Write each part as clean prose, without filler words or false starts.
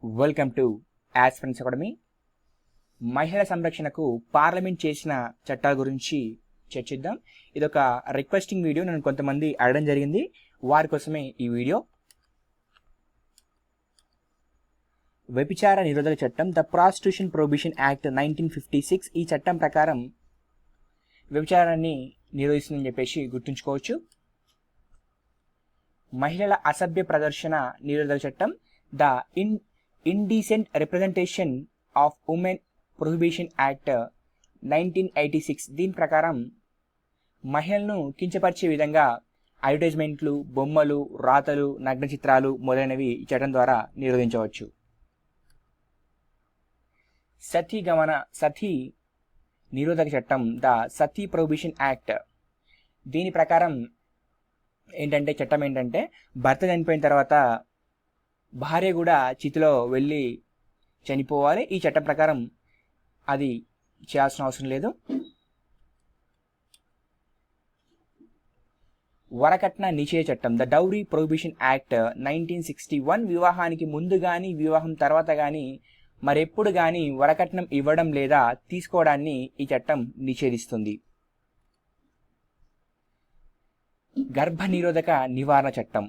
Welcome to as friends academy. మహిళల సంరక్షణకు parliament చేసిన చట్టాల గురించి చర్చిద్దాం. ఇదొక రిక్వెస్టింగ్ వీడియో, నన్ను కొంతమంది అడగడం జరిగింది, వారి కోసమే ఈ వీడియో. వ్యభిచార నిరోధక చట్టం, ద ప్రాస్టిట్యూషన్ ప్రొహిబిషన్ యాక్ట్ 1956. ఈ చట్టం ప్రకారం వ్యభిచారాన్ని నిరోధిస్తుందని చెప్పేసి గుర్తుంచుకోవచ్చు. మహిళల అసభ్య ప్రదర్శన నిరోధక చట్టం, the indecent representation of women prohibition act 1986. దీని ప్రకారం మహిళలను కించపరిచే విధంగా అడ్వర్టైజ్మెంట్లు, బొమ్మలు, రాతలు, నగ్న చిత్రాలు మొదలైనవి ఈ చట్టం ద్వారా నిరోధించవచ్చు. సతీ నిరోధక చట్టం, ద సతీ ప్రొహిబిషన్ యాక్ట్. దీని ప్రకారం చట్టం ఏంటంటే భర్త చనిపోయిన తర్వాత భార్య కూడా చితిలో వెళ్ళి చనిపోవాలి. ఈ చట్టం ప్రకారం అది చేయాల్సిన అవసరం లేదు. వరకట్న నిషేధ చట్టం, ద డౌరీ ప్రొహిబిషన్ యాక్ట్ 1961. వివాహానికి ముందు కానీ వివాహం తర్వాత కానీ మరెప్పుడు కానీ వరకట్నం ఇవ్వడం లేదా తీసుకోవడాన్ని ఈ చట్టం నిషేధిస్తుంది. గర్భ నిరోధక నివారణ చట్టం,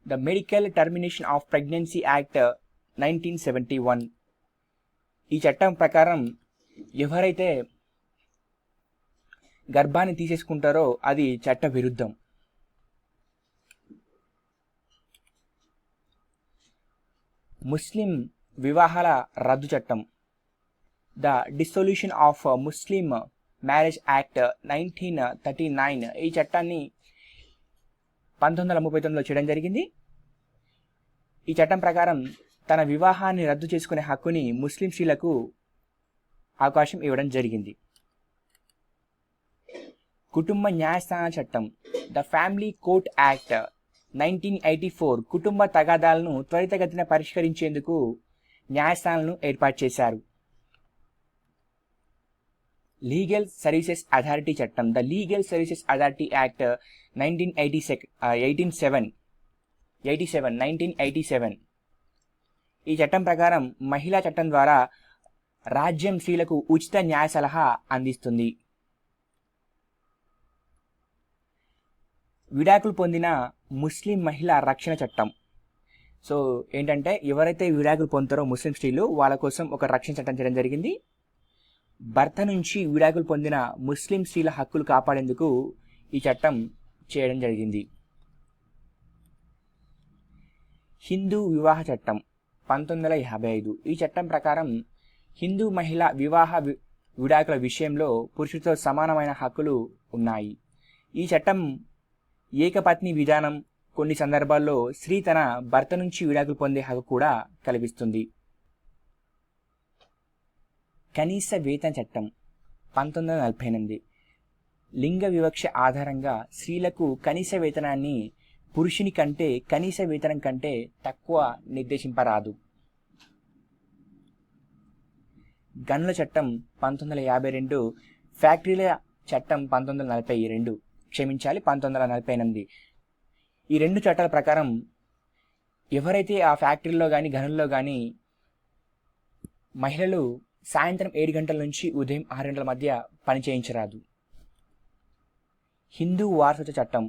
the medical termination of pregnancy act 1971. ఈ చట్టం ప్రకారం ఎవరైతే గర్భాన్ని తీసేసుకుంటారో అది చట్ట విరుద్ధం. ముస్లిం వివాహాల రద్దు చట్టం, the dissolution of Muslim marriage act 1939. ఈ చట్టాన్ని 1939లో చేయడం జరిగింది. ఈ చట్టం ప్రకారం తన వివాహాన్ని రద్దు చేసుకునే హక్కుని ముస్లిం స్త్రీలకు అవకాశం ఇవ్వడం జరిగింది. కుటుంబ న్యాయస్థాన చట్టం, ద ఫ్యామిలీ కోర్ట్ యాక్ట్ 1984. కుటుంబ తగాదాలను త్వరితగతిన పరిష్కరించేందుకు న్యాయస్థానాలను ఏర్పాటు చేశారు. లీగల్ సర్వీసెస్ అథారిటీ చట్టం, the legal services authority act 1987. ఈ చట్టం ప్రకారం మహిళా చట్టం ద్వారా రాజ్యం స్త్రీలకు ఉచిత న్యాయ సలహా అందిస్తుంది. విడాకులు పొందిన ముస్లిం మహిళా రక్షణ చట్టం. సో ఎవరైతే విడాకులు పొందుతారో ముస్లిం స్త్రీలు, వాళ్ళ కోసం ఒక రక్షణ చట్టం చేయడం జరిగింది. భర్త నుంచి విడాకులు పొందిన ముస్లిం స్త్రీల హక్కులు కాపాడేందుకు ఈ చట్టం చేయడం జరిగింది. హిందూ వివాహ చట్టం 1955. ఈ చట్టం ప్రకారం హిందూ మహిళ వివాహ విడాకుల విషయంలో పురుషులతో సమానమైన హక్కులు ఉన్నాయి. ఈ చట్టం ఏకపత్ని విధానం, కొన్ని సందర్భాల్లో స్త్రీ తన భర్త నుంచి విడాకులు పొందే హక్కు కూడా కల్పిస్తుంది. కనీస వేతన చట్టం 1948. లింగ వివక్ష ఆధారంగా స్త్రీలకు కనీస వేతనాన్ని పురుషుని కంటే కనీస వేతనం కంటే తక్కువ నిర్దేశింపరాదు. గనుల చట్టం 1952. ఫ్యాక్టరీల చట్టం 1948. ఈ రెండు చట్టాల ప్రకారం ఎవరైతే ఆ ఫ్యాక్టరీలో కానీ గనుల్లో కానీ మహిళలు సాయంత్రం 7 గంటల నుంచి ఉదయం 6 గంటల మధ్య పని చేయించరాదు. హిందూ వారసత్వ చట్టం,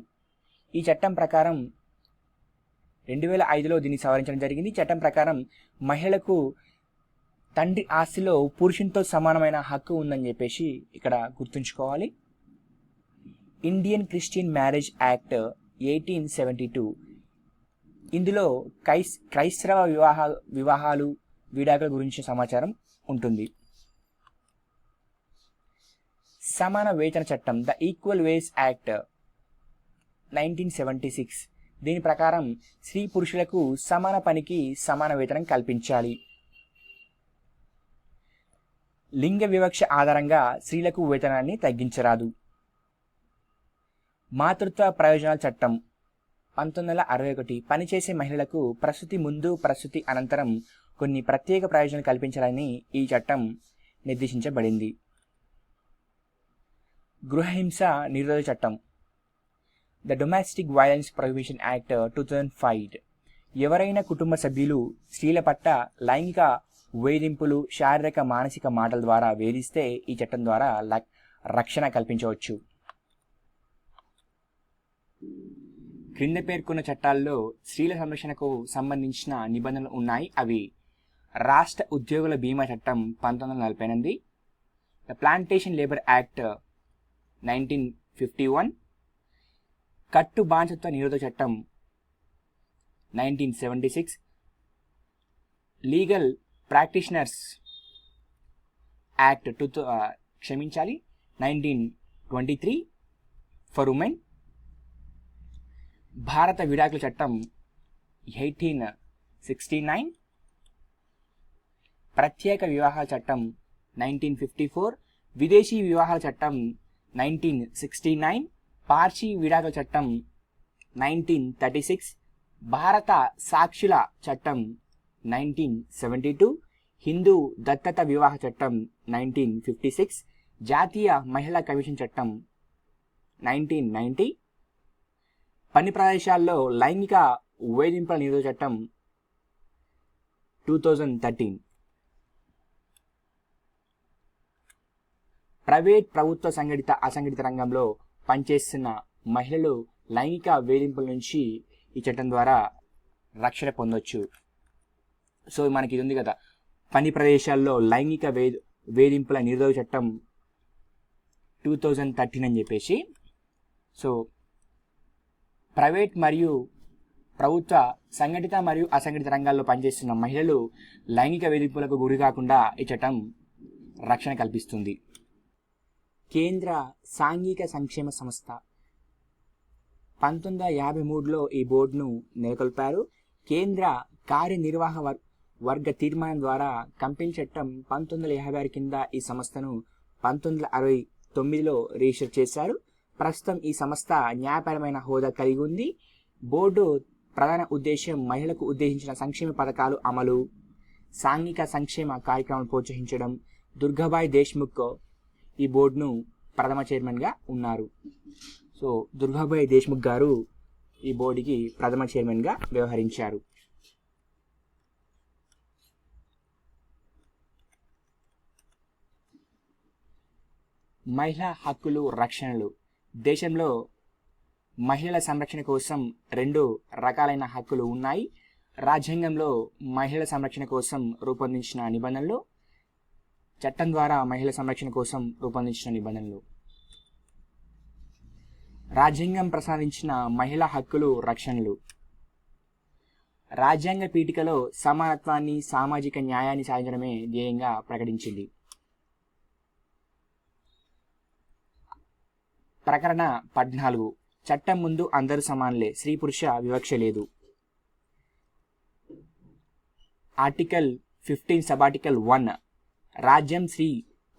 ఈ చట్టం ప్రకారం 2005లో దీన్ని సవరించడం జరిగింది. చట్టం ప్రకారం మహిళలకు తండ్రి ఆస్తిలో పురుషునితో సమానమైన హక్కు ఉందని చెప్పేసి ఇక్కడ గుర్తుంచుకోవాలి. Indian Christian marriage act 1872. ఇందులో క్రైస్తవ వివాహాలు విడాకుల గురించి సమాచారం ఉంటుంది. సమాన వేతన చట్టం, ద ఈక్వల్ వేజ్ యాక్ట్ 1976. దీని ప్రకారం స్త్రీ పురుషులకు సమాన పనికి సమాన వేతనం కల్పించాలి. లింగ వివక్ష ఆధారంగా స్త్రీలకు వేతనాన్ని తగ్గించరాదు. మాతృత్వ ప్రయోజనాల చట్టం 1961. పనిచేసే మహిళలకు ప్రసూతి ముందు, ప్రసూతి అనంతరం కొన్ని ప్రత్యేక ప్రయోజనాలు కల్పించాలని ఈ చట్టం నిర్దేశించబడింది. గృహహింస నిరోధక చట్టం, the domestic violence prohibition act 2005. ఎవరైనా కుటుంబ సభ్యులు స్త్రీల పట్ల లైంగిక వేధింపులు, శారీరక మానసిక మాటల ద్వారా వేధిస్తే ఈ చట్టం ద్వారా రక్షణ కల్పించవచ్చు. క్రింద పేర్కొన్న చట్టాల్లో స్త్రీల సంరక్షణకు సంబంధించిన నిబంధనలు ఉన్నాయి. అవి రాష్ట్ర ఉద్యోగుల బీమా చట్టం 1948, ద ప్లాంటేషన్ లేబర్ యాక్ట్ 1951, కట్టు బానిసత్వ నిరోధక చట్టం 1976, legal practitioners act 1923 for women, భారత విడాకుల చట్టం 1869, ప్రత్యేక వివాహాల చట్టం 1954, విదేశీ వివాహాల చట్టం 1969, పార్సీ విడాకుల చట్టం 1936, భారత సాక్షుల చట్టం 1972, హిందూ దత్తత వివాహ చట్టం 1956, జాతీయ మహిళా కమిషన్ చట్టం 1990, పని ప్రదేశాల్లో లైంగిక వేధింపుల నిరోధక చట్టం 2013. ప్రైవేట్, ప్రభుత్వ, సంఘటిత, అసంఘటిత రంగంలో పనిచేస్తున్న మహిళలు లైంగిక వేధింపుల నుంచి ఈ చట్టం ద్వారా రక్షణ పొందొచ్చు. సో మనకి ఇది ఉంది కదా, పని ప్రదేశాల్లో లైంగిక వేధింపుల నిరోధక చట్టం 2013 అని చెప్పేసి. సో ప్రైవేట్ మరియు ప్రభుత్వ, సంఘటిత మరియు అసంఘటిత రంగాల్లో పనిచేస్తున్న మహిళలు లైంగిక వేధింపులకు గురి కాకుండా ఈ చట్టం రక్షణ కల్పిస్తుంది. కేంద్ర సాంఘిక సంక్షేమ సంస్థ 1953లో ఈ బోర్డును నెలకొల్పారు. కేంద్ర కార్యనిర్వాహ వర్గ తీర్మానం ద్వారా కంపెనీ చట్టం 1956 కింద ఈ సంస్థను 1969లో రిజిస్టర్ చేశారు. ప్రస్తుతం ఈ సంస్థ న్యాయపరమైన హోదా కలిగి ఉంది. బోర్డు ప్రధాన ఉద్దేశం మహిళలకు ఉద్దేశించిన సంక్షేమ పథకాలు అమలు, సాంఘిక సంక్షేమ కార్యక్రమాలు ప్రోత్సహించడం. దుర్గాబాయ్ దేశ్ముఖ్ ఈ బోర్డును ప్రథమ చైర్మన్గా ఉన్నారు. సో దుర్గాబాయ్ దేశ్ముఖ్ గారు ఈ బోర్డుకి ప్రథమ చైర్మన్గా వ్యవహరించారు. మహిళా హక్కులు, రక్షణలు. దేశంలో మహిళల సంరక్షణ కోసం 2 రకాలైన హక్కులు ఉన్నాయి. రాజ్యాంగంలో మహిళల సంరక్షణ కోసం రూపొందించిన నిబంధనలు, చట్టం ద్వారా మహిళల సంరక్షణ కోసం రూపొందించిన నిబంధనలు. రాజ్యాంగం ప్రసాదించిన మహిళా హక్కులు, రక్షణలు. రాజ్యాంగ పీఠికలో సమానత్వాన్ని, సామాజిక న్యాయాన్ని సాధించడమే ధ్యేయంగా ప్రకటించింది. ప్రకరణ 14, చట్టం ముందు అందరూ సమానులే, స్త్రీ పురుష వివక్ష లేదు. ఆర్టికల్ 15 సబ్ ఆర్టికల్ 1, రాజ్యం స్త్రీ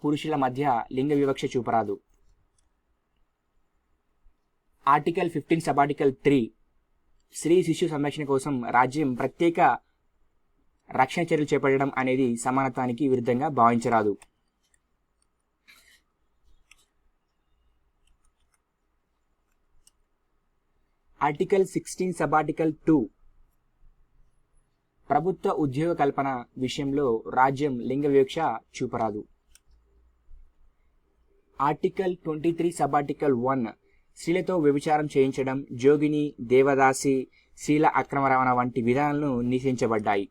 పురుషుల మధ్య లింగ వివక్ష చూపరాదు. ఆర్టికల్ 15 సబ్ ఆర్టికల్ 3, స్త్రీ శిశు సంరక్షణ కోసం రాజ్యం ప్రత్యేక రక్షణ చర్యలు చేపట్టడం అనేది సమానత్వానికి విరుద్ధంగా భావించరాదు. ఆర్టికల్ 16 సబ్ ఆర్టికల్ 2, ప్రభుత్వ ఉద్యోగ కల్పన విషయంలో రాజ్యం లింగ వివక్ష చూపరాదు. ఆర్టికల్ 23 సబ్ ఆర్టికల్ 1, స్త్రీలతో వ్యభిచారం చేయించడం, జోగిని, దేవదాసి, స్త్రీల అక్రమ రవాణా వంటి విధానాలను నిషేధించబడ్డాయి.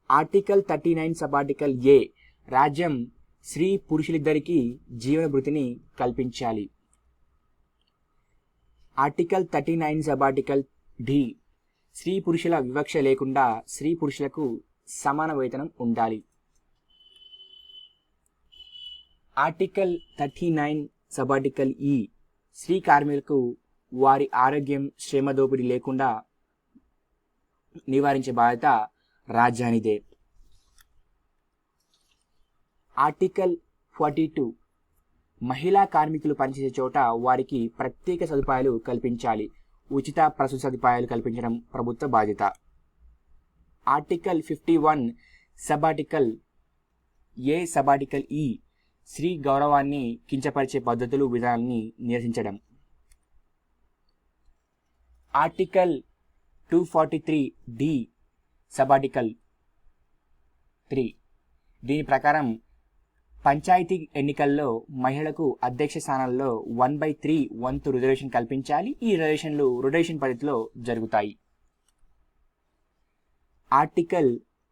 ఆర్టికల్ 39 సబ్ ఆర్టికల్ A, రాజ్యం స్త్రీ పురుషులిద్దరికీ జీవన భృతిని కల్పించాలి. ఆర్టికల్ 39 సబ్ ఆర్టికల్ D, స్త్రీ పురుషుల వివక్ష లేకుండా స్త్రీ పురుషులకు సమాన వేతనం ఉండాలి. ఆర్టికల్ 39 సబ్ ఆర్టికల్ E, స్త్రీ కార్మికులకు వారి ఆరోగ్యం, శ్రమ దోపిడీ లేకుండా నివారించే బాధ్యత రాజ్యానిదే. ఆర్టికల్ 42, మహిళా కార్మికులు పనిచేసే చోట వారికి ప్రత్యేక సదుపాయాలు కల్పించాలి. ఉచిత ప్రసూతి సదుపాయాలు కల్పించడం ప్రభుత్వ బాధ్యత. Article 51 sub article A sub article E, స్త్రీ గౌరవాన్ని కించపరిచే పద్ధతులు, విధానాన్ని నిరసించడం. ఆర్టికల్ 243D సబ్ ఆర్టికల్ 3 దీని ప్రకారం పంచాయతీ ఎన్నికల్లో మహిళలకు అధ్యక్ష స్థానాల్లో 1/3 వంతు రిజర్వేషన్ కల్పించాలి. ఈ రిజర్వేషన్లు రొటేషన్ పద్ధతిలో జరుగుతాయి. ఆర్టికల్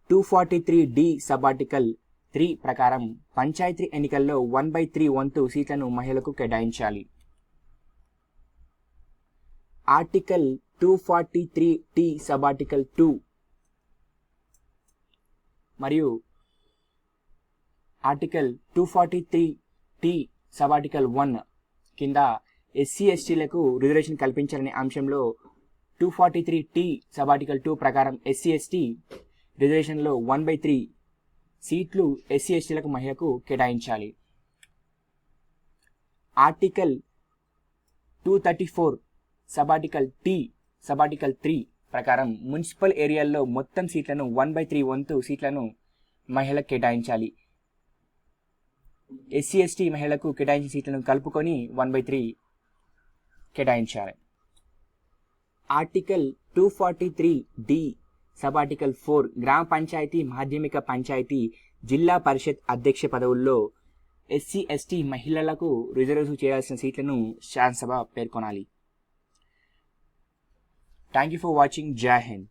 243D సబ్ ఆర్టికల్ 3 ప్రకారం పంచాయతీ ఎన్నికల్లో 1/3 వంతు సీట్లను మహిళలకు కేటాయించాలి. ఆర్టికల్ 243T సబ్ ఆర్టికల్ 2 మరియు ఆర్టికల్ 243T సబ్ ఆర్టికల్ 1 కింద ఎస్సీ ఎస్టీలకు రిజర్వేషన్ కల్పించాలనే అంశంలో 243T సబ్ ఆర్టికల్ 2 ప్రకారం ఎస్సీ ఎస్టీ రిజర్వేషన్లో 1/3 సీట్లు ఎస్సీ ఎస్టీలకు మహిళకు కేటాయించాలి. Article 234 sub article T sub article 3 ప్రకారం మున్సిపల్ ఏరియాల్లో మొత్తం సీట్లను 1/3 వంతు సీట్లను మహిళలకు కేటాయించాలి. ఎస్సీ ఎస్టీ మహిళలకు కేటాయించిన సీట్లను కలుపుకొని 1/3 కేటాయించాలి. ఆర్టికల్ 243D సబ్ ఆర్టికల్ 4 గ్రామ పంచాయతీ, మాధ్యమిక పంచాయతీ, జిల్లా పరిషత్ అధ్యక్ష పదవుల్లో ఎస్సీ ఎస్టీ మహిళలకు రిజర్వ్ చేయాల్సిన సీట్లను శాసనసభ పేర్కొనాలి. Thank you for watching. జై హింద్.